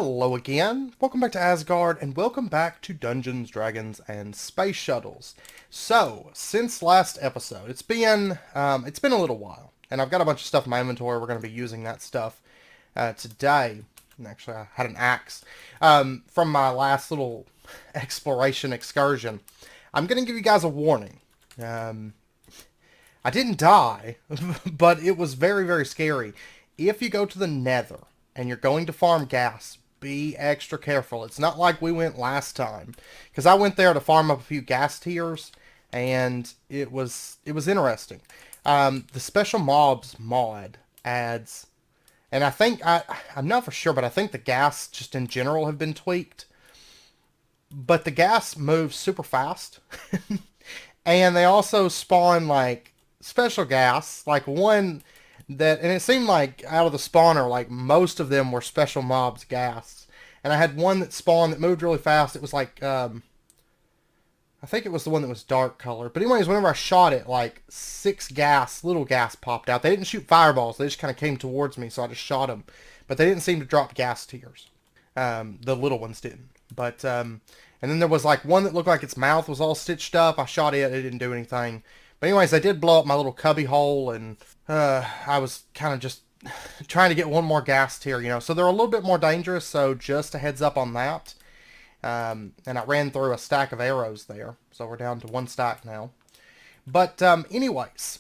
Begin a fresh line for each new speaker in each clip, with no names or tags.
Hello again, welcome back to Asgard, and welcome back to Dungeons, Dragons, and Space Shuttles. So, since last episode, it's been a little while, and I've got a bunch of stuff in my inventory. We're going to be using that stuff today. And actually, I had an axe from my last little exploration excursion. I'm going to give you guys a warning. I didn't die, but it was very, very scary. If you go to the Nether and you're going to farm gas, be extra careful. It's not like we went last time, because I went there to farm up a few gas tiers, and it was interesting. The special mobs mod adds, and I think I'm not for sure, but I think the gas just in general have been tweaked. But the gas moves super fast, and they also spawn like special gas, like one that, and it seemed like out of the spawner, like most of them were special mobs gas. And I had one that spawned that moved really fast. It was like, I think it was the one that was dark color. But anyways, whenever I shot it, like 6 little gas popped out. They didn't shoot fireballs. They just kind of came towards me, so I just shot them. But they didn't seem to drop gas tiers. The little ones didn't. But, and then there was like one that looked like its mouth was all stitched up. I shot it. It didn't do anything. But anyways, they did blow up my little cubby hole, and I was kind of just trying to get one more gas tier, you know. So they're a little bit more dangerous, so just a heads up on that. And I ran through a stack of arrows there, so we're down to 1 stack now. But anyways,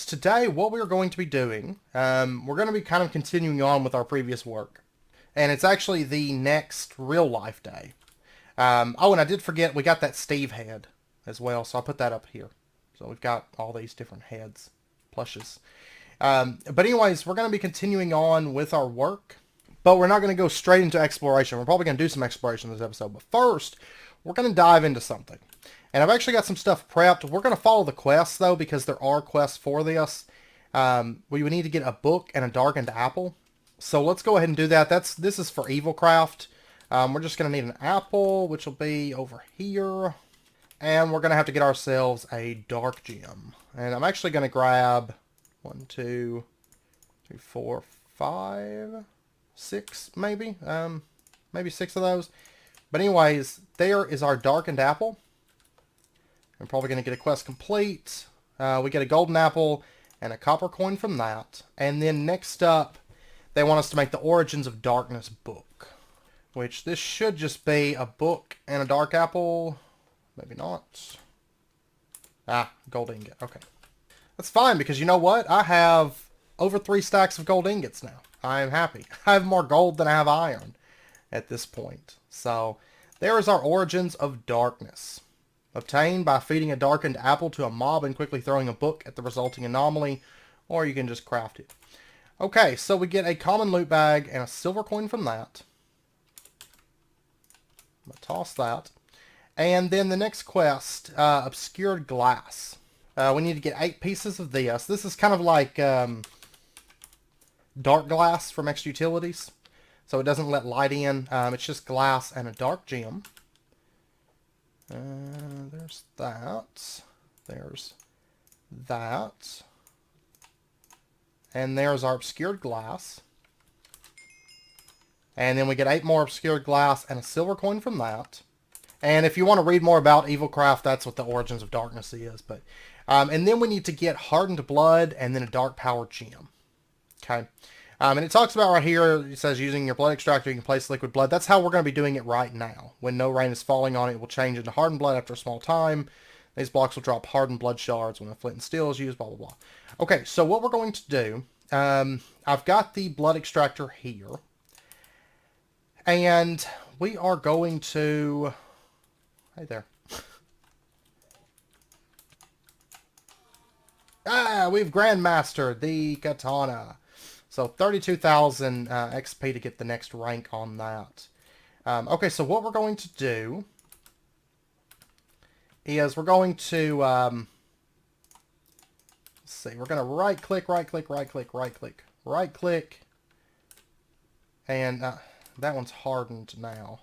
today what we're going to be doing, we're going to be kind of continuing on with our previous work. And it's actually the next real life day. Oh, and I did forget, we got that Steve head as well, so I'll put that up here. So we've got all these different heads, plushes. But anyways, we're going to be continuing on with our work. But we're not going to go straight into exploration. We're probably going to do some exploration in this episode. But first, we're going to dive into something. And I've actually got some stuff prepped. We're going to follow the quests, though, because there are quests for this. We would need to get a book and a darkened apple. So let's go ahead and do that. This is for Evilcraft. We're just going to need an apple, which will be over here. And we're going to have to get ourselves a dark gem. And I'm actually going to grab 1, 2, 3, 4, 5, 6 maybe. Maybe 6 of those. But anyways, there is our darkened apple. I'm probably going to get a quest complete. We get a golden apple and a copper coin from that. And then next up, they want us to make the Origins of Darkness book. Which this should just be a book and a dark apple. Maybe not. Gold ingot. Okay. That's fine, because you know what? I have over 3 stacks of gold ingots now. I am happy. I have more gold than I have iron at this point. So, there is our Origins of Darkness. Obtained by feeding a darkened apple to a mob and quickly throwing a book at the resulting anomaly, or you can just craft it. Okay, so we get a common loot bag and a silver coin from that. I'm going to toss that. And then the next quest, Obscured Glass. We need to get 8 pieces of this. This is kind of like dark glass from Extra Utilities. So it doesn't let light in. It's just glass and a dark gem. There's that. There's that. And there's our Obscured Glass. And then we get 8 more Obscured Glass and a silver coin from that. And if you want to read more about Evilcraft, that's what the Origins of Darkness is. But and then we need to get Hardened Blood and then a Dark Power Gem. Okay. And it talks about right here, it says using your blood extractor, you can place liquid blood. That's how we're going to be doing it right now. When no rain is falling on it, it will change into hardened blood after a small time. These blocks will drop hardened blood shards when a flint and steel is used, blah, blah, blah. Okay, so what we're going to do, I've got the blood extractor here. And we are going to... Hey there. We've Grandmastered the katana. So 32,000 XP to get the next rank on that. Okay, so what we're going to do is we're going to, let's see, we're going to right click, and that one's hardened now.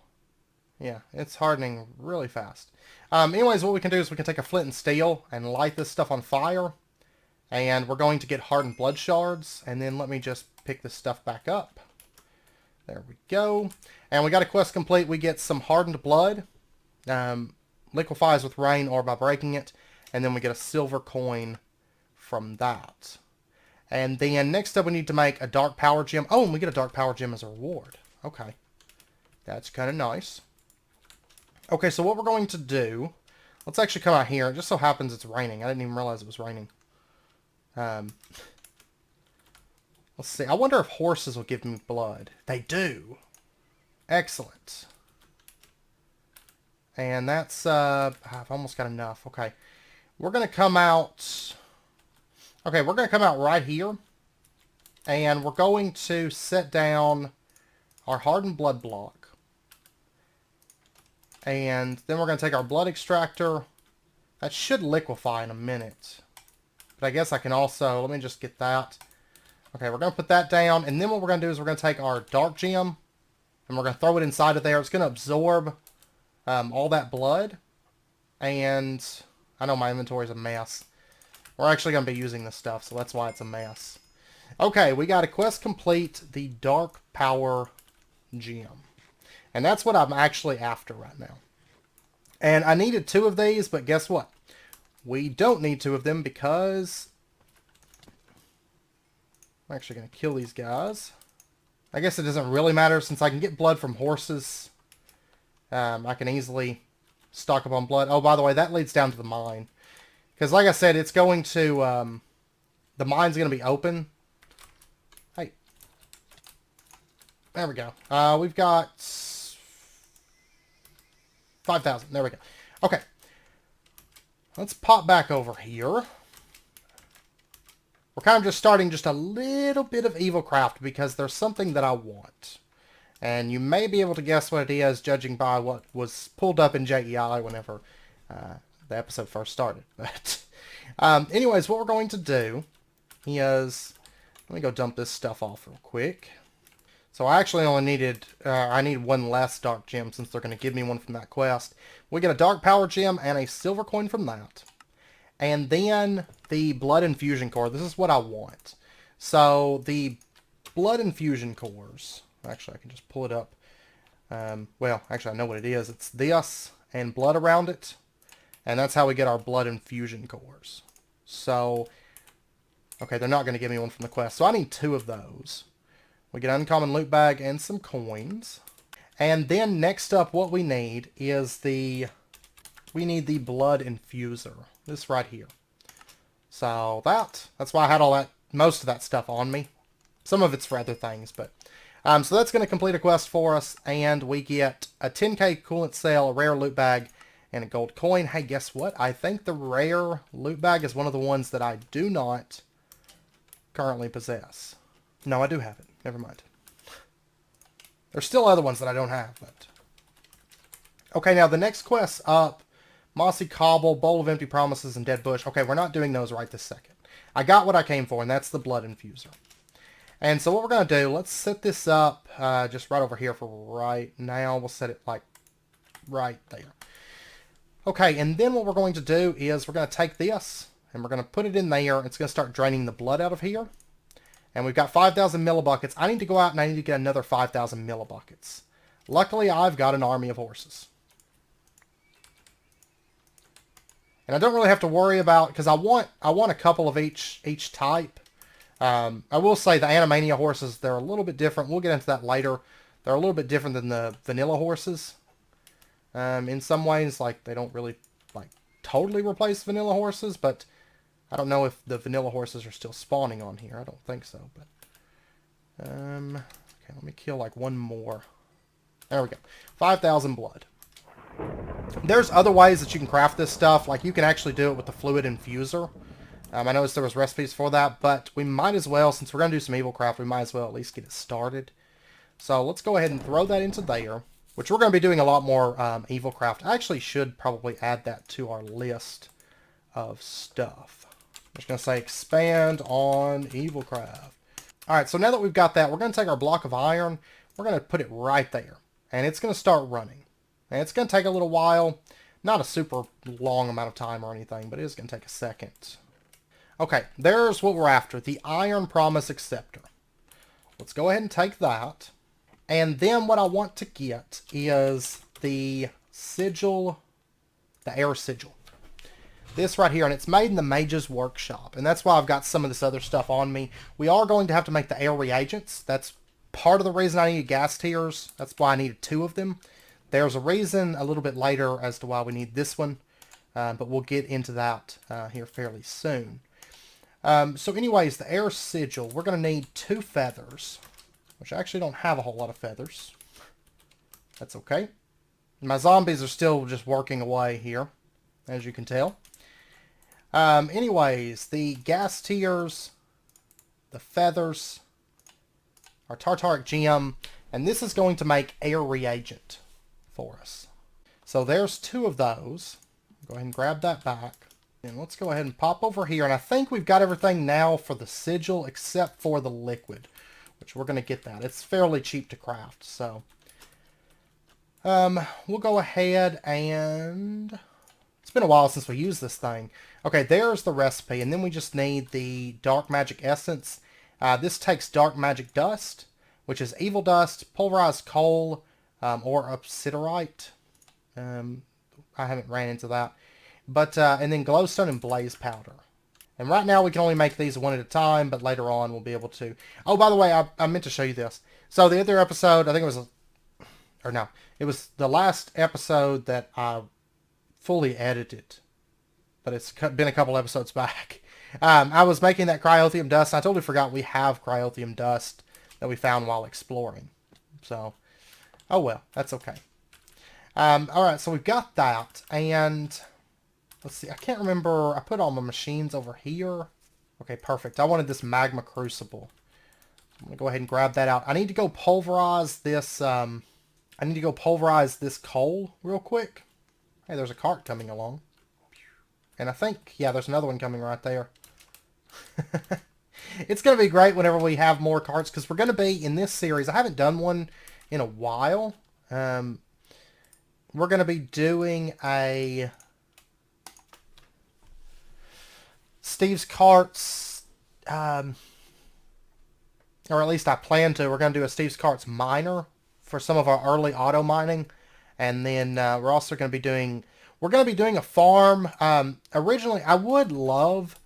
Yeah, it's hardening really fast. Anyways, what we can do is we can take a flint and steel and light this stuff on fire. And we're going to get hardened blood shards. And then let me just pick this stuff back up. There we go. And we got a quest complete. We get some hardened blood. Liquefies with rain or by breaking it. And then we get a silver coin from that. And then next up we need to make a dark power gem. Oh, and we get a dark power gem as a reward. Okay. That's kind of nice. Okay, so what we're going to do... Let's actually come out here. It just so happens it's raining. I didn't even realize it was raining. Let's see. I wonder if horses will give me blood. They do. Excellent. And that's... I've almost got enough. Okay. We're going to come out... Okay, we're going to come out right here. And we're going to set down our hardened blood block. And then we're going to take our blood extractor. That should liquefy in a minute. But I guess I can also... Let me just get that. Okay, we're going to put that down. And then what we're going to do is we're going to take our dark gem. And we're going to throw it inside of there. It's going to absorb all that blood. And I know my inventory is a mess. We're actually going to be using this stuff, so that's why it's a mess. Okay, we got a quest complete. The dark power gem. And that's what I'm actually after right now. And I needed 2 of these, but guess what? We don't need 2 of them because... I'm actually going to kill these guys. I guess it doesn't really matter since I can get blood from horses. I can easily stock up on blood. Oh, by the way, that leads down to the mine. Because like I said, it's going to... the mine's going to be open. Hey. There we go. We've got... 5,000. There we go. Okay. Let's pop back over here. We're kind of just starting just a little bit of Evilcraft because there's something that I want. And you may be able to guess what it is judging by what was pulled up in JEI whenever the episode first started. But anyways, what we're going to do is... Let me go dump this stuff off real quick. So I actually only needed, I need 1 less dark gem since they're going to give me one from that quest. We get a dark power gem and a silver coin from that. And then the blood infusion core. This is what I want. So the blood infusion cores, actually I can just pull it up. Well, actually I know what it is. It's this and blood around it. And that's how we get our blood infusion cores. So, okay, they're not going to give me one from the quest. So I need 2 of those. We get an uncommon loot bag and some coins. And then next up what we need is the... We need the blood infuser. This right here. So that's why I had all that, most of that stuff on me. Some of it's for other things, but... so that's going to complete a quest for us. And we get a 10k coolant sale, a rare loot bag, and a gold coin. Hey, guess what? I think the rare loot bag is one of the ones that I do not currently possess. No, I do have it. Never mind. There's still other ones that I don't have, but... Okay, now the next quest up, Mossy Cobble, Bowl of Empty Promises, and Dead Bush. Okay, we're not doing those right this second. I got what I came for, and that's the Blood Infuser. And so what we're going to do, let's set this up just right over here for right now. We'll set it like right there. Okay, and then what we're going to do is we're going to take this, and we're going to put it in there. It's going to start draining the blood out of here. And we've got 5,000 millibuckets. I need to go out and I need to get another 5,000 millibuckets. Luckily, I've got an army of horses. And I don't really have to worry about, because I want a couple of each type. I will say the Animania horses, they're a little bit different. We'll get into that later. They're a little bit different than the vanilla horses. In some ways, like, they don't really, like, totally replace vanilla horses, but I don't know if the vanilla horses are still spawning on here. I don't think so, but... okay, let me kill, like, one more. There we go. 5,000 blood. There's other ways that you can craft this stuff. Like, you can actually do it with the fluid infuser. I noticed there was recipes for that, but we might as well, since we're going to do some evil craft, we might as well at least get it started. So let's go ahead and throw that into there, which we're going to be doing a lot more evil craft. I actually should probably add that to our list of stuff. I'm just going to say expand on evil craft. Alright, so now that we've got that, we're going to take our block of iron, we're going to put it right there, and it's going to start running. And it's going to take a little while, not a super long amount of time or anything, but it is going to take a second. Okay, there's what we're after, the Iron Promise Acceptor. Let's go ahead and take that. And then what I want to get is the sigil, the air sigil. This right here, and it's made in the Mage's Workshop. And that's why I've got some of this other stuff on me. We are going to have to make the air reagents. That's part of the reason I needed gas tiers. That's why I needed 2 of them. There's a reason a little bit later as to why we need this one. But we'll get into that here fairly soon. So anyways, the air sigil, we're going to need 2 feathers. Which I actually don't have a whole lot of feathers. That's okay. My zombies are still just working away here, as you can tell. Anyways, the gas tiers, the feathers, our tartaric gem, and this is going to make air reagent for us. So there's 2 of those. Go ahead and grab that back. And let's go ahead and pop over here. And I think we've got everything now for the sigil except for the liquid, which we're going to get that. It's fairly cheap to craft, so we'll go ahead and... It's been a while since we used this thing. Okay, there's the recipe, and then we just need the dark magic essence. This takes dark magic dust, which is evil dust, pulverized coal, or obsidianite. I haven't ran into that. But and then glowstone and blaze powder. And right now we can only make these one at a time, but later on we'll be able to... Oh, by the way, I meant to show you this. So the other episode, I think it was... Or no, it was the last episode that I fully edited. But it's been a couple episodes back. I was making that cryothium dust. I totally forgot we have cryothium dust that we found while exploring. So, oh well, that's okay. Alright, so we've got that. And... Let's see, I can't remember. I put all my machines over here. Okay, perfect. I wanted this magma crucible. I'm going to go ahead and grab that out. I need to go pulverize this, coal real quick. Hey, there's a cart coming along. And I think, yeah, there's another one coming right there. It's going to be great whenever we have more carts, because we're going to be, in this series, I haven't done one in a while. We're going to be doing a... Steve's Carts, or at least I plan to. We're going to do a Steve's Carts miner for some of our early auto mining, and then we're also going to be doing. We're going to be doing a farm. Originally, I would love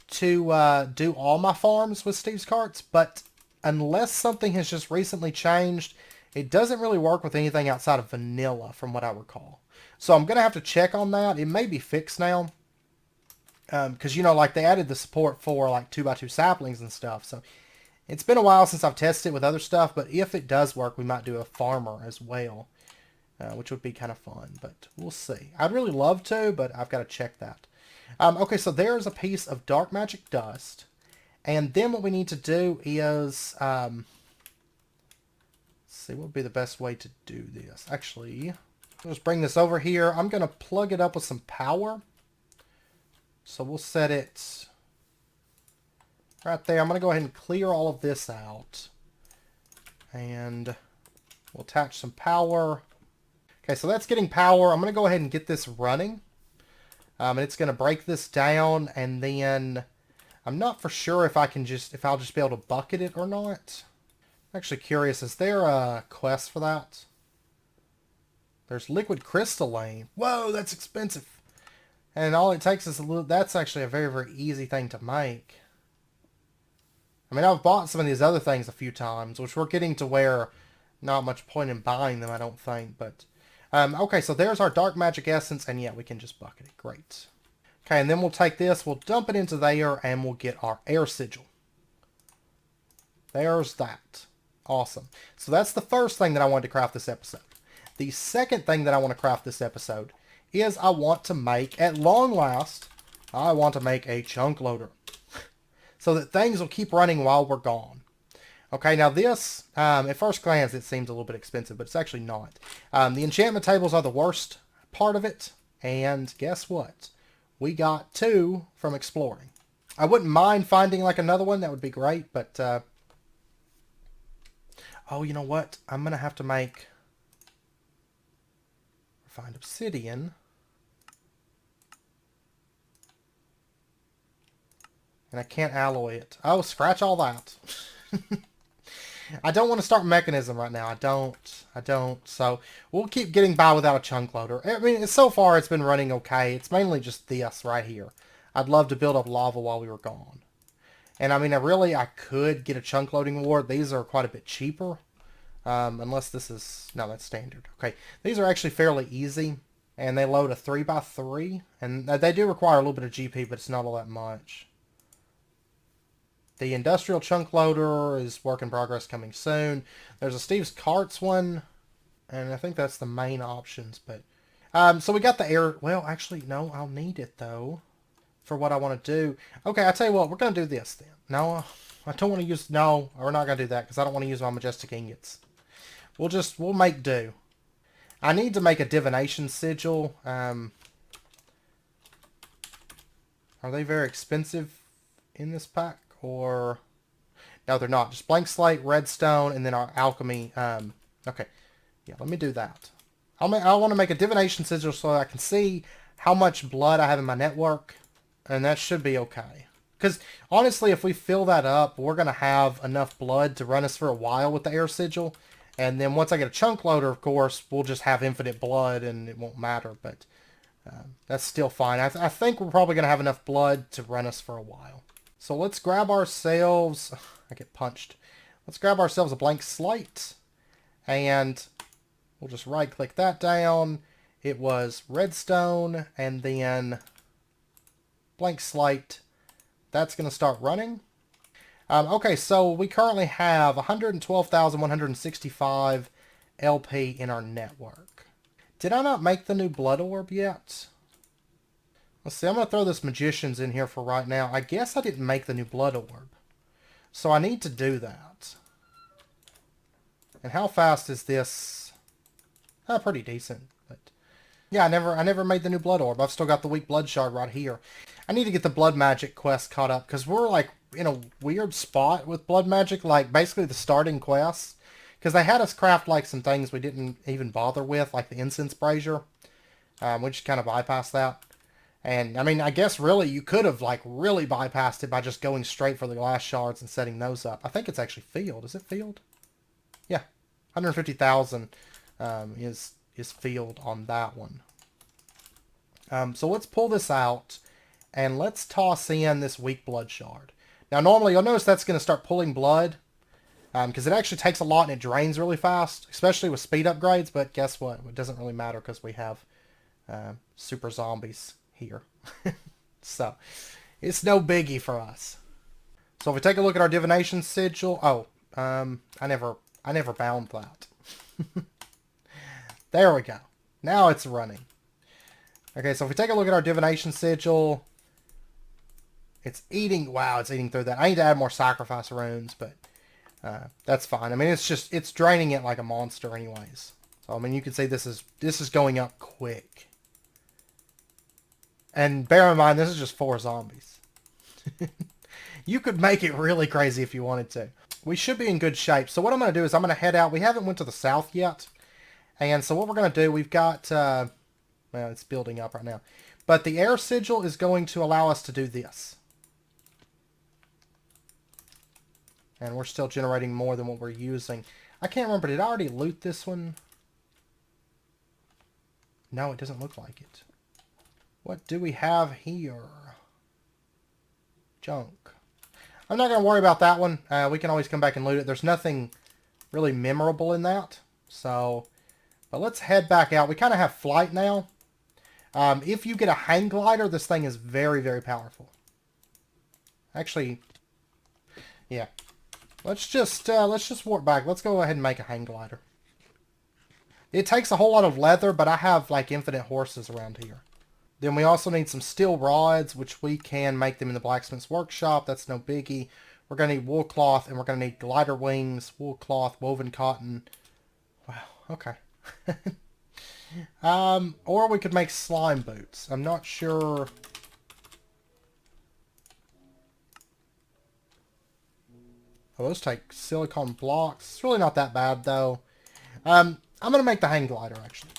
to do all my farms with Steve's Carts, but unless something has just recently changed, it doesn't really work with anything outside of vanilla, from what I recall. So I'm going to have to check on that. It may be fixed now. Because, you know, like, they added the support for, like, 2x2 saplings and stuff. So, it's been a while since I've tested it with other stuff. But if it does work, we might do a farmer as well. Which would be kind of fun. But we'll see. I'd really love to, but I've got to check that. Okay, so there's a piece of dark magic dust. And then what we need to do is... let's see, what would be the best way to do this? Actually, I'll just bring this over here. I'm going to plug it up with some power. So we'll set it right there. I'm going to go ahead and clear all of this out. And we'll attach some power. Okay, so that's getting power. I'm going to go ahead and get this running. And it's going to break this down. And then I'm not for sure if I'll just be able to bucket it or not. I'm actually curious. Is there a quest for that? There's liquid crystalline. Whoa, that's expensive. And all it takes is a little... That's actually a very, very easy thing to make. I mean, I've bought some of these other things a few times, which we're getting to where not much point in buying them, I don't think. But okay, so there's our dark magic essence, and yeah, we can just bucket it. Great. Okay, and then we'll take this, we'll dump it into there, and we'll get our air sigil. There's that. Awesome. So that's the first thing that I wanted to craft this episode. The second thing that I want to craft this episode is I want to make, at long last, I want to make a chunk loader. So that things will keep running while we're gone. Okay, now this, at first glance, it seems a little bit expensive, but it's actually not. The enchantment tables are the worst part of it. And guess what? We got 2 from exploring. I wouldn't mind finding like another one. That would be great, but... oh, you know what? I'm going to have to make... Find obsidian. And I can't alloy it. Oh, scratch all that. I don't want to start mechanism right now. I don't. So we'll keep getting by without a chunk loader. I mean, so far it's been running okay. It's mainly just this right here. I'd love to build up lava while we were gone. And I mean, I could get a chunk loading award. These are quite a bit cheaper. Unless this is, no, that's standard. Okay, these are actually fairly easy. And they load a 3x3. And they do require a little bit of GP, but it's not all that much. The industrial chunk loader is work in progress coming soon. There's a Steve's Carts one. And I think that's the main options. But so we got the air. Well, actually, no, I'll need it, though, for what I want to do. Okay, I'll tell you what. We're going to do this, then. No, I don't want to use... No, we're not going to do that, because I don't want to use my Majestic Ingots. We'll make do. I need to make a divination sigil. Are they very expensive in this pack? Or... No, they're not. Just blank slate, redstone, and then our alchemy. Okay. Yeah, let me do that. I want to make a divination sigil so I can see how much blood I have in my network. And that should be okay. Because, honestly, if we fill that up, we're going to have enough blood to run us for a while with the air sigil. And then once I get a chunk loader, of course, we'll just have infinite blood and it won't matter. But that's still fine. I think we're probably going to have enough blood to run us for a while. So let's grab ourselves... I get punched. Let's grab ourselves a blank slate. And we'll just right-click that down. It was redstone and then blank slate. That's going to start running. Okay, so we currently have 112,165 LP in our network. Did I not make the new blood orb yet? Let's see, I'm going to throw this magician's in here for right now. I guess I didn't make the new blood orb. So I need to do that. And how fast is this? Pretty decent. But yeah, I never made the new blood orb. I've still got the weak blood shard right here. I need to get the blood magic quest caught up because we're like in a weird spot with blood magic, like basically the starting quests. Because they had us craft like some things we didn't even bother with, like the incense brazier. We just kind of bypassed that. And I mean, I guess really you could have like really bypassed it by just going straight for the glass shards and setting those up. I think it's actually field. Is it field? Yeah, 150,000 is field on that one. So let's pull this out and let's toss in this weak blood shard. Now normally you'll notice that's going to start pulling blood because it actually takes a lot and it drains really fast, especially with speed upgrades. But guess what? It doesn't really matter because we have super zombies here. So it's no biggie for us. So if we take a look at our divination sigil, I never bound that. There we go. Now it's running. Okay, so if we take a look at our divination sigil, it's eating. Wow, it's eating through that. I need to add more sacrifice runes, but that's fine. I mean, it's draining it like a monster, anyways. So I mean, you can see this is going up quick. And bear in mind, this is just 4 zombies. You could make it really crazy if you wanted to. We should be in good shape. So what I'm going to do is I'm going to head out. We haven't went to the south yet. And so what we're going to do, we've got... well, it's building up right now. But the air sigil is going to allow us to do this. And we're still generating more than what we're using. I can't remember. Did I already loot this one? No, it doesn't look like it. What do we have here? Junk. I'm not going to worry about that one. We can always come back and loot it. There's nothing really memorable in that. So, but let's head back out. We kind of have flight now. If you get a hang glider, this thing is very, very powerful. Actually, yeah. Let's just warp back. Let's go ahead and make a hang glider. It takes a whole lot of leather, but I have like infinite horses around here. Then we also need some steel rods, which we can make them in the blacksmith's workshop. That's no biggie. We're going to need wool cloth, and we're going to need glider wings, wool cloth, woven cotton. Wow, okay. Or we could make slime boots. I'm not sure. Oh, those take silicone blocks. It's really not that bad, though. I'm going to make the hang glider, actually.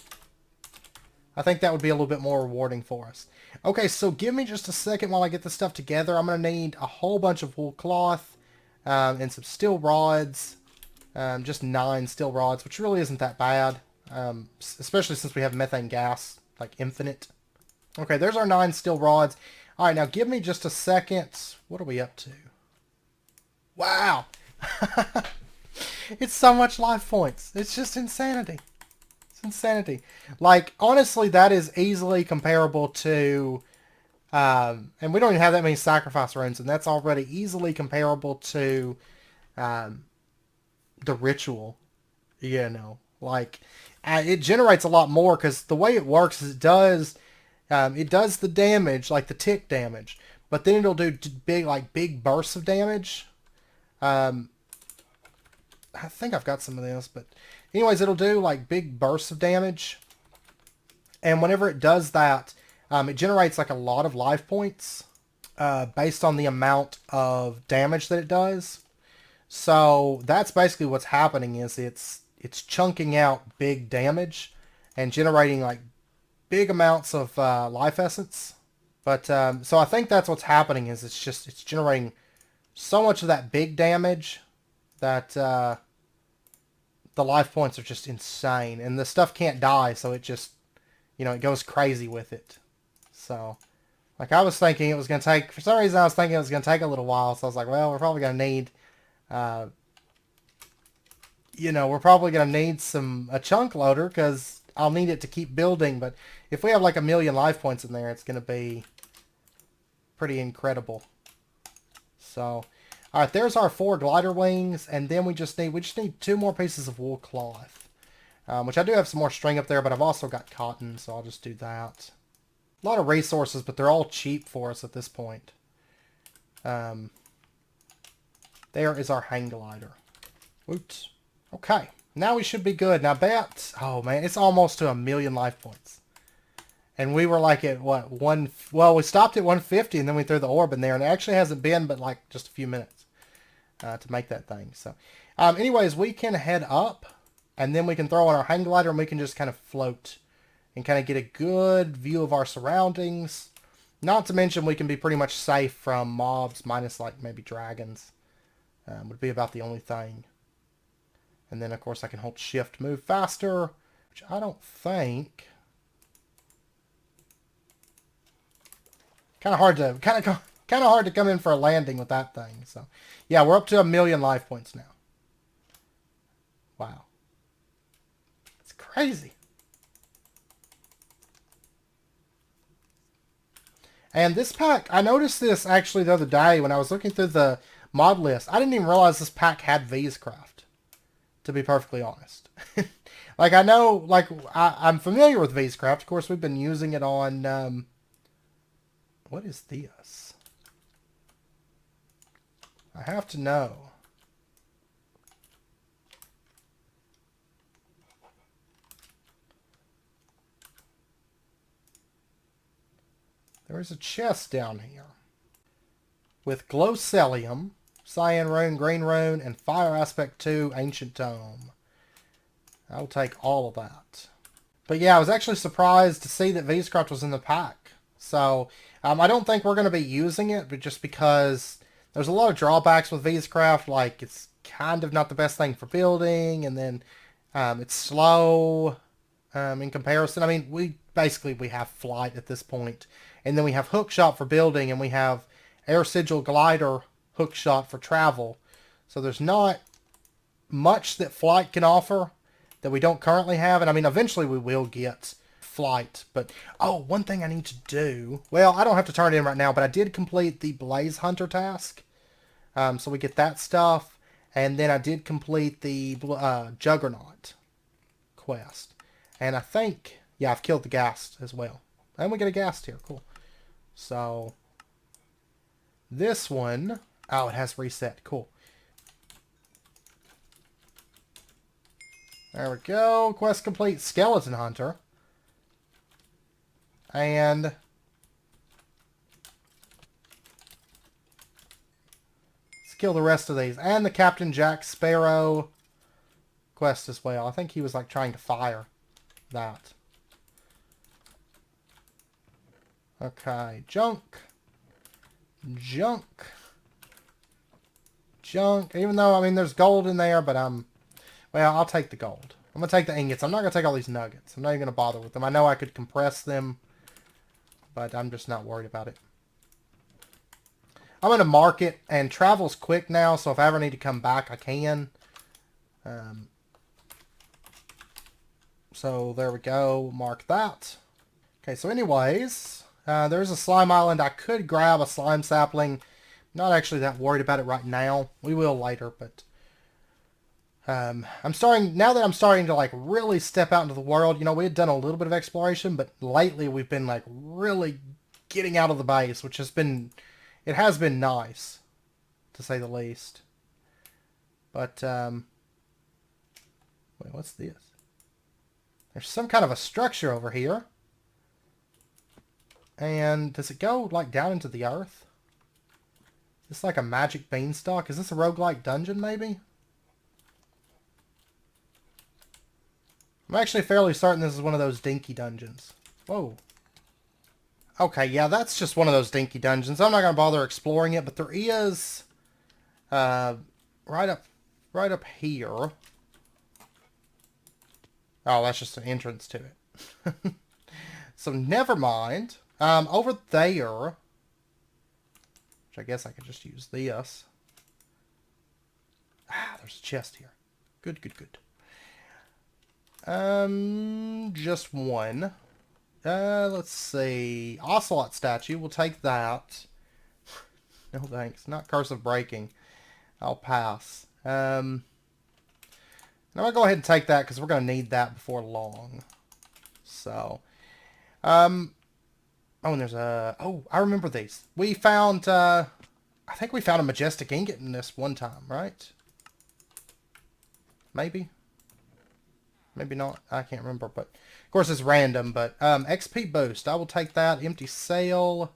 I think that would be a little bit more rewarding for us. Okay, so give me just a second while I get this stuff together. I'm going to need a whole bunch of wool cloth and some steel rods. Just 9 steel rods, which really isn't that bad. Especially since we have methane gas, like infinite. Okay, there's our 9 steel rods. Alright, now give me just a second. What are we up to? Wow! It's so much life points. It's just insanity. It's insanity. Like, honestly, that is easily comparable to... and we don't even have that many sacrifice runes, and that's already easily comparable to the ritual. You know, like, it generates a lot more, because the way it works is it does the damage, like the tick damage, but then it'll do big bursts of damage. I think I've got some of this, but anyways, it'll do like big bursts of damage. And whenever it does that, it generates like a lot of life points based on the amount of damage that it does. So that's basically what's happening, is it's chunking out big damage and generating like big amounts of life essence. But so I think that's what's happening, is it's generating so much of that big damage that the life points are just insane, and the stuff can't die, so it just, you know, it goes crazy with it. So, like, I was thinking it was going to take, for some reason I was thinking it was going to take a little while, so I was like, well, we're probably going to need, you know, we're probably going to need a chunk loader, because I'll need it to keep building, but if we have like 1,000,000 life points in there, it's going to be pretty incredible. So, alright, there's our 4 glider wings, and then we just need 2 more pieces of wool cloth. Which I do have some more string up there, but I've also got cotton, so I'll just do that. A lot of resources, but they're all cheap for us at this point. There is our hang glider. Oops. Okay, now we should be good. Now bet, oh man, it's almost to 1,000,000 life points. And we were like at, what, well, we stopped at 150, and then we threw the orb in there, and it actually hasn't been but like just a few minutes to make that thing. So, anyways, we can head up, and then we can throw on our hang glider, and we can just kind of float and kind of get a good view of our surroundings. Not to mention we can be pretty much safe from mobs, minus like maybe dragons. Would be about the only thing. And then, of course, I can hold shift, move faster, which I don't think... Kind of hard to come in for a landing with that thing. So, yeah, we're up to 1,000,000 life points now. Wow, it's crazy. And this pack, I noticed this actually the other day when I was looking through the mod list. I didn't even realize this pack had Vscraft, to be perfectly honest. Like, I know, like, I'm familiar with Vscraft. Of course, we've been using it on... what is this? I have to know. There is a chest down here. With Glowcellium, Cyan Rune, Green Rune, and Fire Aspect 2 Ancient Tome. I'll take all of that. But yeah, I was actually surprised to see that Vscraft was in the pack. So, I don't think we're going to be using it, but just because there's a lot of drawbacks with Vscraft, like it's kind of not the best thing for building, and then it's slow in comparison. I mean, we have flight at this point, and then we have hookshot for building, and we have air sigil glider hookshot for travel. So there's not much that flight can offer that we don't currently have, and I mean, eventually we will get flight. But oh, one thing I need to do, well, I don't have to turn it in right now, but I did complete the Blaze Hunter task, so we get that stuff, and then I did complete the Juggernaut quest, and I think, yeah, I've killed the Ghast as well, and we get a Ghast here. Cool. So this one, oh, it has reset. Cool. There we go. Quest complete. Skeleton Hunter. And let's kill the rest of these. And the Captain Jack Sparrow quest as well. I think he was like trying to fire that. Okay. Junk. Junk. Junk. Even though, I mean, there's gold in there, but I'm Well, I'll take the gold. I'm going to take the ingots. I'm not going to take all these nuggets. I'm not even going to bother with them. I know I could compress them, but I'm just not worried about it. I'm going to mark it, and travel's quick now, so if I ever need to come back, I can. So there we go. Mark that. Okay, so anyways, there's a slime island. I could grab a slime sapling. Not actually that worried about it right now. We will later, but now that I'm starting to like really step out into the world. You know, we had done a little bit of exploration, but lately we've been like really getting out of the base, which has been, it has been nice, to say the least. But wait, what's this? There's some kind of a structure over here. And does it go like down into the earth? Is this like a magic beanstalk? Is this a roguelike dungeon maybe? I'm actually fairly certain this is one of those dinky dungeons. Whoa. Okay, yeah, that's just one of those dinky dungeons. I'm not going to bother exploring it, but there is right up here. Oh, that's just an entrance to it. So never mind. Over there, which I guess I could just use this. Ah, there's a chest here. Good, good, good. Just one. Let's see. Ocelot statue. We'll take that. No thanks. Not Curse of Breaking. I'll pass. And I'm going to go ahead and take that because we're going to need that before long. So, oh, and there's a, oh, I remember these. We found, I think we found a Majestic Ingot in this one time, right? Maybe? Maybe not. I can't remember, but of course it's random, but XP boost. I will take that. Empty sail.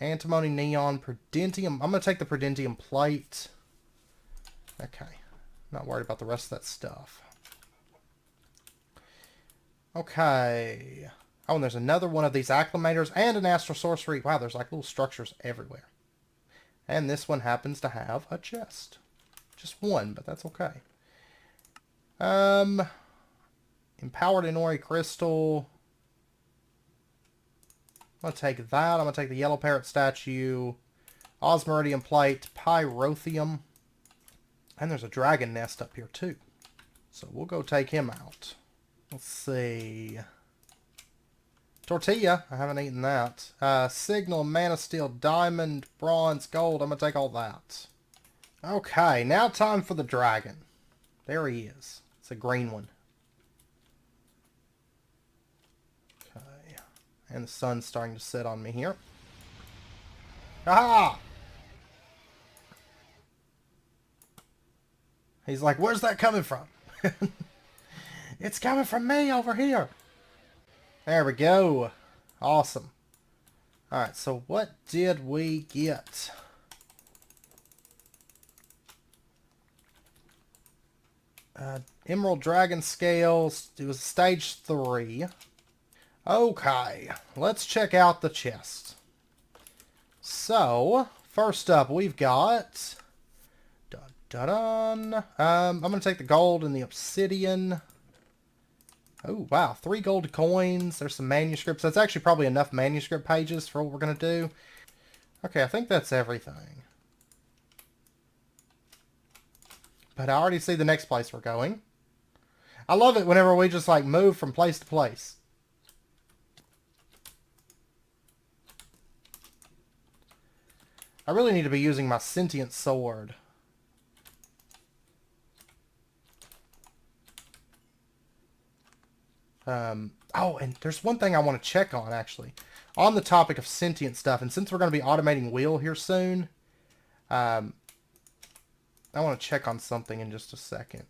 Antimony, neon, prudentium. I'm going to take the prudentium plate. Okay. Not worried about the rest of that stuff. Okay. Oh, and there's another one of these acclimators and an astral sorcery. Wow, there's like little structures everywhere. And this one happens to have a chest. Just one, but that's okay. Empowered Inori crystal. I'm going to take that. I'm going to take the yellow parrot statue. Osmeridium plate. Pyrotheum. And there's a dragon nest up here too. So we'll go take him out. Let's see. Tortilla. I haven't eaten that. Signal, mana steel, diamond, bronze, gold. I'm going to take all that. Okay, now time for the dragon. There he is. It's a green one. Okay. And the sun's starting to set on me here. Aha! He's like, where's that coming from? It's coming from me over here. There we go. Awesome. Alright, so what did we get? Emerald Dragon Scales. It was stage 3. Okay, let's check out the chest. So, first up we've got... I'm going to take the gold and the obsidian. Oh, wow. 3 gold coins. There's some manuscripts. That's actually probably enough manuscript pages for what we're going to do. Okay, I think that's everything. But I already see the next place we're going. I love it whenever we just, like, move from place to place. I really need to be using my sentient sword. Oh, and there's one thing I want to check on, actually. On the topic of sentient stuff, and since we're going to be automating wheel here soon, I want to check on something in just a second.